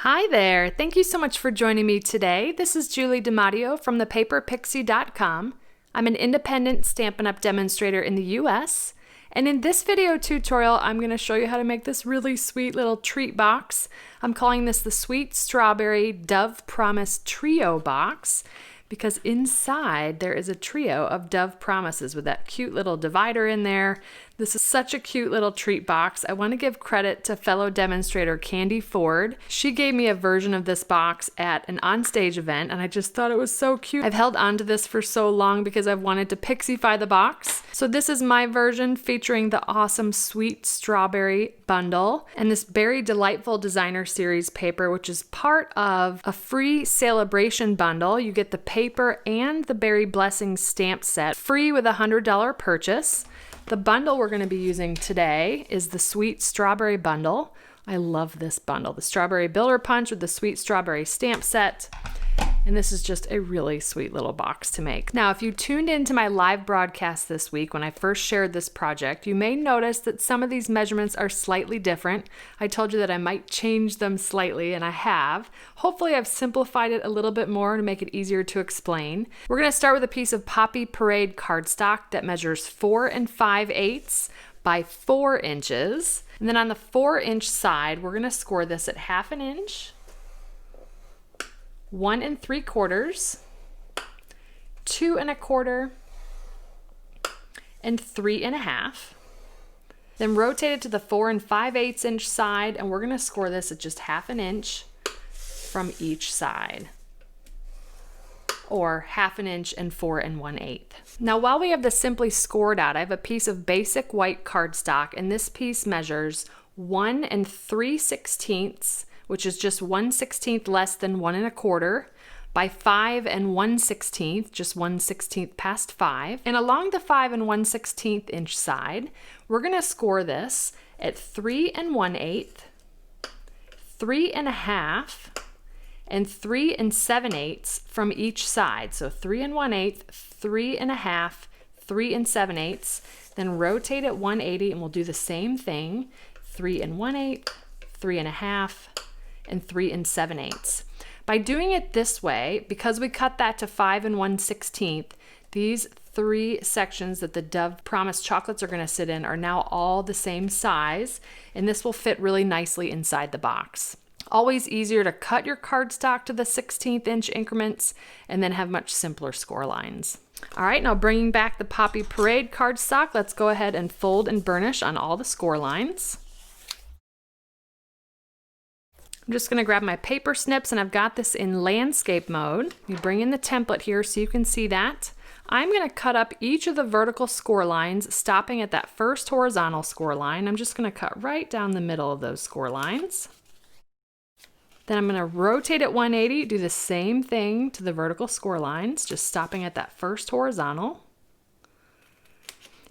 Hi there! Thank you so much for joining me today. This is Julie DiMatteo from thepaperpixie.com. I'm an independent Stampin' Up! Demonstrator in the US, and in this video tutorial I'm going to show you how to make this really sweet little treat box. I'm calling this the Sweet Strawberry Dove Promise Trio Box because inside there is a trio of Dove Promises with that cute little divider in there. This is such a cute little treat box. I want to give credit to fellow demonstrator Candy Ford. She gave me a version of this box at an onstage event and I just thought it was so cute. I've held onto this for so long because I've wanted to Pixiefy the box. So this is my version featuring the awesome Sweet Strawberry bundle and this Berry Delightful Designer Series paper, which is part of a free celebration bundle. You get the paper and the Berry Blessings stamp set free with a $100 purchase. The bundle we're going to be using today is the Sweet Strawberry bundle. I love this bundle. The Strawberry Builder Punch with the Sweet Strawberry stamp set. And this is just a really sweet little box to make. Now, if you tuned into my live broadcast this week when I first shared this project, you may notice that some of these measurements are slightly different. I told you that I might change them slightly, and I have. Hopefully, I've simplified it a little bit more to make it easier to explain. We're going to start with a piece of Poppy Parade cardstock that measures 4 5/8 by 4 inches. And then on the 4-inch side, we're going to score this at 1/2 inch. 1 3/4, 2 1/4, and 3 1/2. Then rotate it to the 4 5/8 inch side, and we're going to score this at just 1/2 inch from each side, or 1/2 inch and 4 1/8. Now, while we have this simply scored out, I have a piece of basic white cardstock, and this piece measures 1 3/16, which is just 1/16 less than 1 1/4, by 5 1/16, just 1/16 past 5. And along the 5 1/16 inch side, we're going to score this at 3 1/8, 3 1/2, and 3 7/8 from each side. So 3 1/8, 3 1/2, 3 7/8. Then rotate it 180, and we'll do the same thing. 3 1/8, 3 1/2, and 3 7/8. By doing it this way, because we cut that to 5 1/16, these 3 sections that the Dove Promise chocolates are going to sit in are now all the same size, and this will fit really nicely inside the box. Always easier to cut your cardstock to the 1/16 inch increments and then have much simpler score lines. All right, now bringing back the Poppy Parade cardstock, let's go ahead and fold and burnish on all the score lines. I'm just going to grab my paper snips, and I've got this in landscape mode. You bring in the template here so you can see that. I'm going to cut up each of the vertical score lines, stopping at that first horizontal score line. I'm just going to cut right down the middle of those score lines. Then I'm going to rotate at 180, do the same thing to the vertical score lines, just stopping at that first horizontal.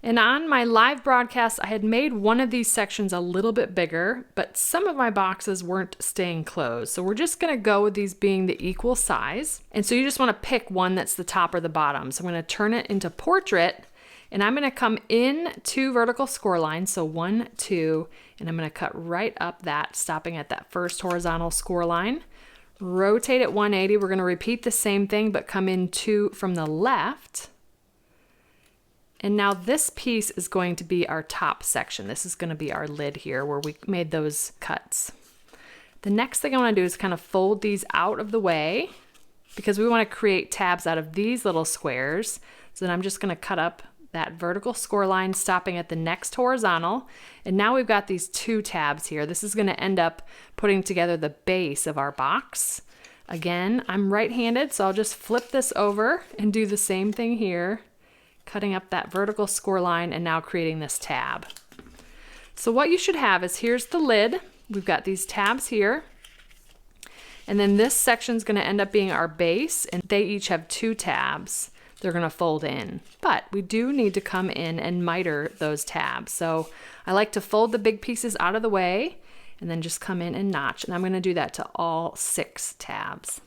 And on my live broadcast, I had made one of these sections a little bit bigger, but some of my boxes weren't staying closed. So we're just going to go with these being the equal size. And so you just want to pick one that's the top or the bottom. So I'm going to turn it into portrait, and I'm going to come in 2 vertical score lines. So 1, 2, and I'm going to cut right up that, stopping at that first horizontal score line. Rotate at 180. We're going to repeat the same thing, but come in 2 from the left. And now this piece is going to be our top section. This is going to be our lid here where we made those cuts. The next thing I want to do is kind of fold these out of the way because we want to create tabs out of these little squares. So then I'm just going to cut up that vertical score line, stopping at the next horizontal. And now we've got these 2 tabs here. This is going to end up putting together the base of our box. Again, I'm right-handed, so I'll just flip this over and do the same thing here, cutting up that vertical score line and now creating this tab. So what you should have is, here's the lid. We've got these tabs here. And then this section is going to end up being our base, and they each have 2 tabs. They're going to fold in. But we do need to come in and miter those tabs. So I like to fold the big pieces out of the way and then just come in and notch. And I'm going to do that to all 6 tabs.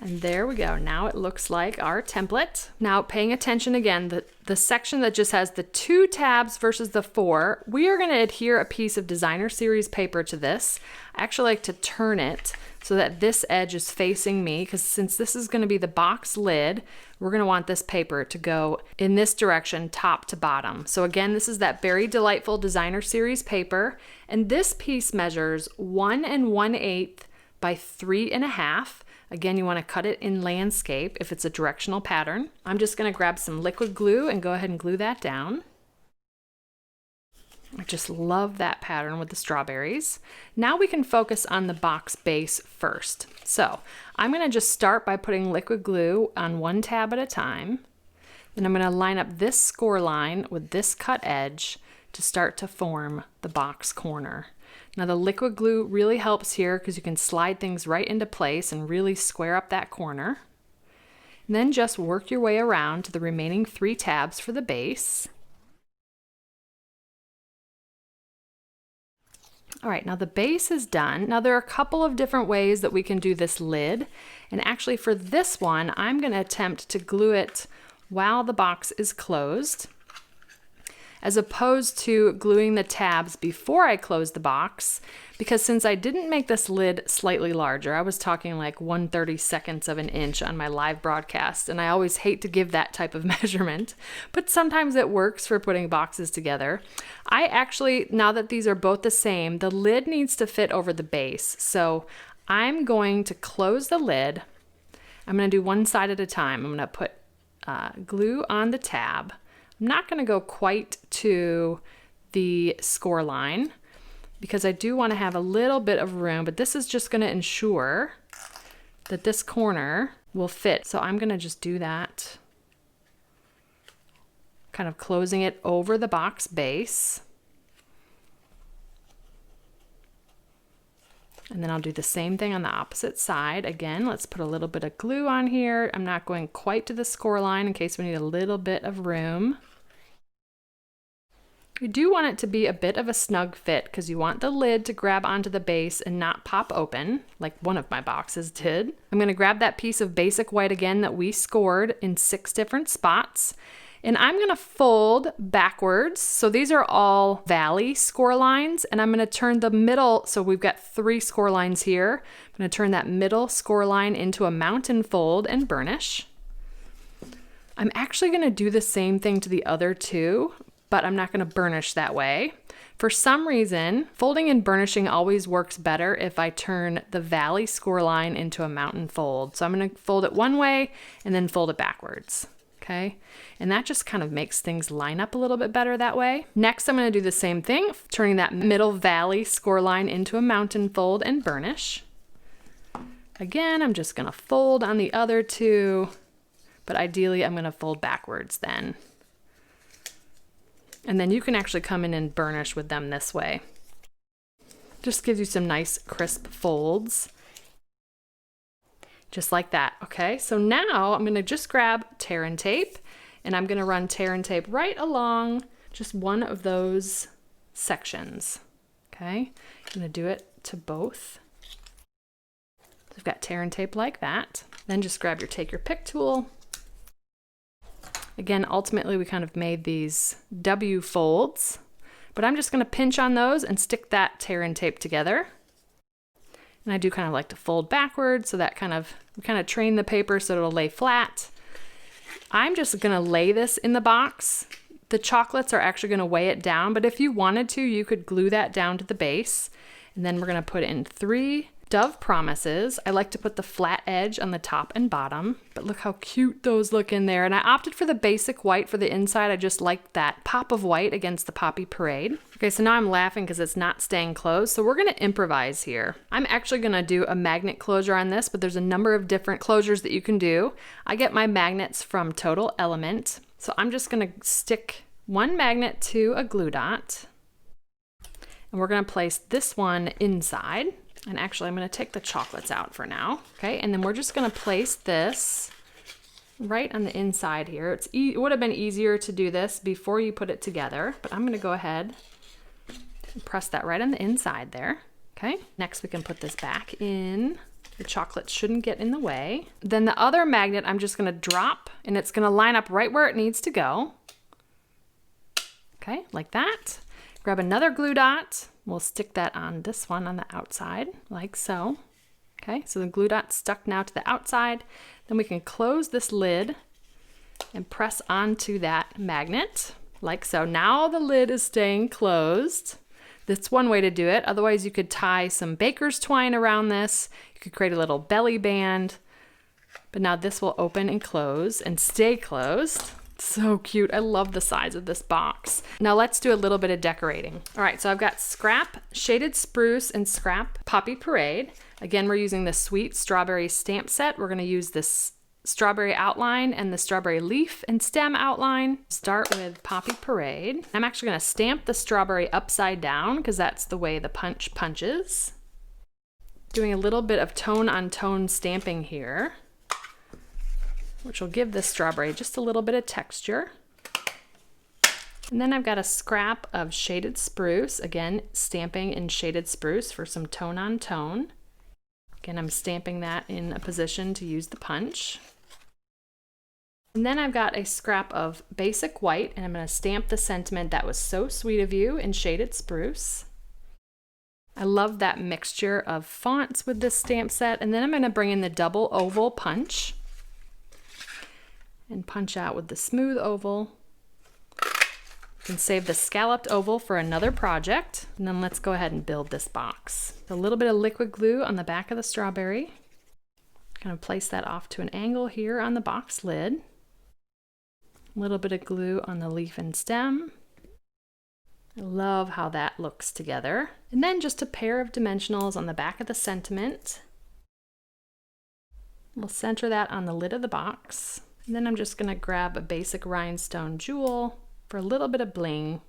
And there we go. Now it looks like our template. Now paying attention again, the section that just has the 2 tabs versus the 4, we are going to adhere a piece of designer series paper to this. I actually like to turn it so that this edge is facing me, because since this is going to be the box lid, we're going to want this paper to go in this direction, top to bottom. So again, this is that Very Delightful designer series paper, and this piece measures 1 1/8 by 3 1/2. Again, you want to cut it in landscape if it's a directional pattern. I'm just going to grab some liquid glue and go ahead and glue that down. I just love that pattern with the strawberries. Now we can focus on the box base first. So I'm going to just start by putting liquid glue on 1 tab at a time. Then I'm going to line up this score line with this cut edge to start to form the box corner. Now the liquid glue really helps here because you can slide things right into place and really square up that corner. And then just work your way around to the remaining 3 tabs for the base. All right, now the base is done. Now there are a couple of different ways that we can do this lid. And actually for this one, I'm going to attempt to glue it while the box is closed, as opposed to gluing the tabs before I close the box, because since I didn't make this lid slightly larger, I was talking like 1/32 of an inch on my live broadcast, and I always hate to give that type of measurement, but sometimes it works for putting boxes together. I actually, now that these are both the same, the lid needs to fit over the base. So I'm going to close the lid. I'm going to do one side at a time. I'm going to put glue on the tab. I'm not going to go quite to the score line because I do want to have a little bit of room, but this is just going to ensure that this corner will fit. So I'm going to just do that, kind of closing it over the box base. And then I'll do the same thing on the opposite side. Again, let's put a little bit of glue on here. I'm not going quite to the score line in case we need a little bit of room. You do want it to be a bit of a snug fit because you want the lid to grab onto the base and not pop open like one of my boxes did. I'm going to grab that piece of basic white again that we scored in 6 different spots. And I'm going to fold backwards. So these are all valley score lines, and I'm going to turn the middle. So we've got 3 score lines here. I'm going to turn that middle score line into a mountain fold and burnish. I'm actually going to do the same thing to the other 2, but I'm not going to burnish that way. For some reason, folding and burnishing always works better if I turn the valley score line into a mountain fold. So I'm going to fold it one way and then fold it backwards. Okay, and that just kind of makes things line up a little bit better that way. Next, I'm going to do the same thing, turning that middle valley score line into a mountain fold and burnish. Again, I'm just going to fold on the other 2, but ideally I'm going to fold backwards then. And then you can actually come in and burnish with them this way. Just gives you some nice crisp folds. Just like that. Okay, so now I'm going to just grab tear and tape, and I'm going to run tear and tape right along just one of those sections. Okay, I'm going to do it to both. So I've got tear and tape like that. Then just grab your take your pick tool. Again, ultimately we kind of made these W folds, but I'm just going to pinch on those and stick that tear and tape together. And I do kind of like to fold backwards so that we kind of train the paper so it'll lay flat. I'm just going to lay this in the box. The chocolates are actually going to weigh it down, but if you wanted to, you could glue that down to the base. And then we're going to put in 3 Dove Promises. I like to put the flat edge on the top and bottom, but look how cute those look in there. And I opted for the basic white for the inside. I just like that pop of white against the Poppy Parade. Okay, so now I'm laughing because it's not staying closed. So we're going to improvise here. I'm actually going to do a magnet closure on this, but there's a number of different closures that you can do. I get my magnets from Total Element. So I'm just going to stick 1 magnet to a glue dot. And we're going to place this one inside. And actually, I'm going to take the chocolates out for now. Okay, and then we're just going to place this right on the inside here. It would have been easier to do this before you put it together, but I'm going to go ahead and press that right on the inside there. Okay, next we can put this back in The chocolate shouldn't get in the way. Then the other magnet I'm just gonna drop, and it's gonna line up right where it needs to go. Okay, like that. Grab another glue dot. We'll stick that on this one on the outside, like so. Okay, so the glue dot's stuck now to the outside. Then we can close this lid and press onto that magnet, like so. Now the lid is staying closed. That's one way to do it. Otherwise, you could tie some baker's twine around this. You could create a little belly band. But now this will open and close and stay closed. So cute. I love the size of this box. Now let's do a little bit of decorating. All right, so I've got scrap shaded spruce and scrap poppy parade. Again, we're using the sweet strawberry stamp set. We're gonna use this strawberry outline and the strawberry leaf and stem outline. Start with poppy parade. I'm actually gonna stamp the strawberry upside down because that's the way the punch punches. Doing a little bit of tone on tone stamping here, which will give this strawberry just a little bit of texture. And then I've got a scrap of shaded spruce, again, stamping in shaded spruce for some tone on tone. Again, I'm stamping that in a position to use the punch. And then I've got a scrap of basic white, and I'm going to stamp the sentiment "That was so sweet of you" in shaded spruce. I love that mixture of fonts with this stamp set. And then I'm going to bring in the double oval punch and punch out with the smooth oval. You can save the scalloped oval for another project. And then let's go ahead and build this box. A little bit of liquid glue on the back of the strawberry. Kind of place that off to an angle here on the box lid. A little bit of glue on the leaf and stem. I love how that looks together. And then just a pair of dimensionals on the back of the sentiment. We'll center that on the lid of the box. And then I'm just gonna grab a basic rhinestone jewel for a little bit of bling.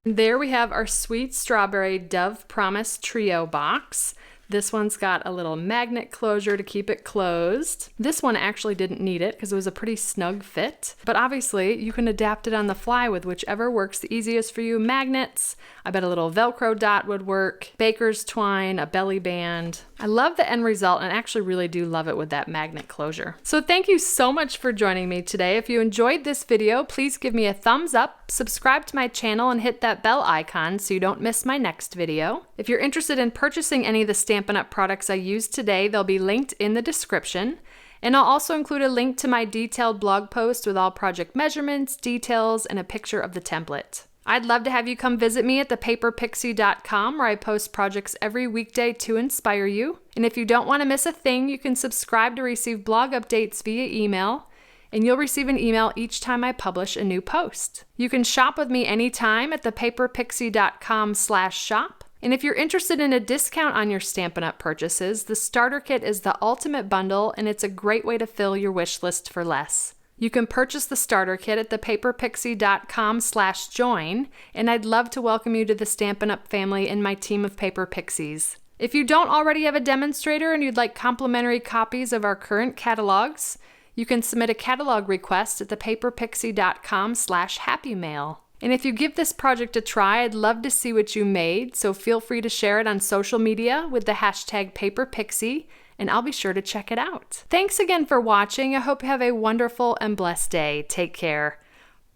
And there we have our sweet strawberry Dove Promise Trio box. This one's got a little magnet closure to keep it closed. This one actually didn't need it because it was a pretty snug fit, but obviously you can adapt it on the fly with whichever works the easiest for you. Magnets, I bet a little Velcro dot would work, baker's twine, a belly band. I love the end result and actually really do love it with that magnet closure. So thank you so much for joining me today. If you enjoyed this video, please give me a thumbs up, subscribe to my channel, and hit that bell icon so you don't miss my next video. If you're interested in purchasing any of the Stampin' Up! Products I used today, they'll be linked in the description. And I'll also include a link to my detailed blog post with all project measurements, details, and a picture of the template. I'd love to have you come visit me at thepaperpixie.com, where I post projects every weekday to inspire you. And if you don't want to miss a thing, you can subscribe to receive blog updates via email, and you'll receive an email each time I publish a new post. You can shop with me anytime at thepaperpixie.com/shop. And if you're interested in a discount on your Stampin' Up! Purchases, the starter kit is the ultimate bundle, and it's a great way to fill your wish list for less. You can purchase the starter kit at thepaperpixie.com/join, and I'd love to welcome you to the Stampin' Up! Family and my team of Paper Pixies. If you don't already have a demonstrator and you'd like complimentary copies of our current catalogs, you can submit a catalog request at thepaperpixie.com/happymail. And if you give this project a try, I'd love to see what you made, so feel free to share it on social media with the hashtag #PaperPixie, and I'll be sure to check it out. Thanks again for watching. I hope you have a wonderful and blessed day. Take care.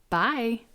Bye.